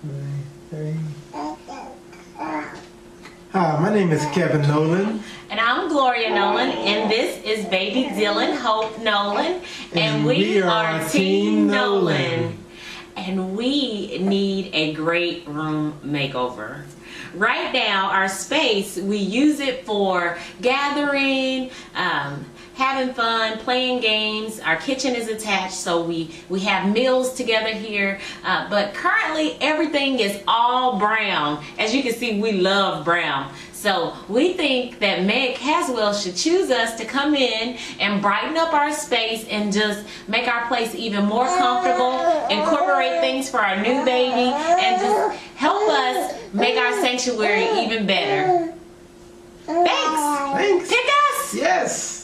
Three. Hi, my name is Kevin Nolan. And I'm Gloria Nolan, and this is baby Dylan Hope Nolan, and we are Team Nolan. And we need a great room makeover. Right now, our space, we use it for gathering, having fun, playing games. Our kitchen is attached, so we have meals together here. But currently, everything is all brown. As you can see, we love brown. So we think that Meg Caswell should choose us to come in and brighten up our space and just make our place even more comfortable, incorporate things for our new baby, and just help us make our sanctuary even better. Thanks. Thanks. Pick us. Yes.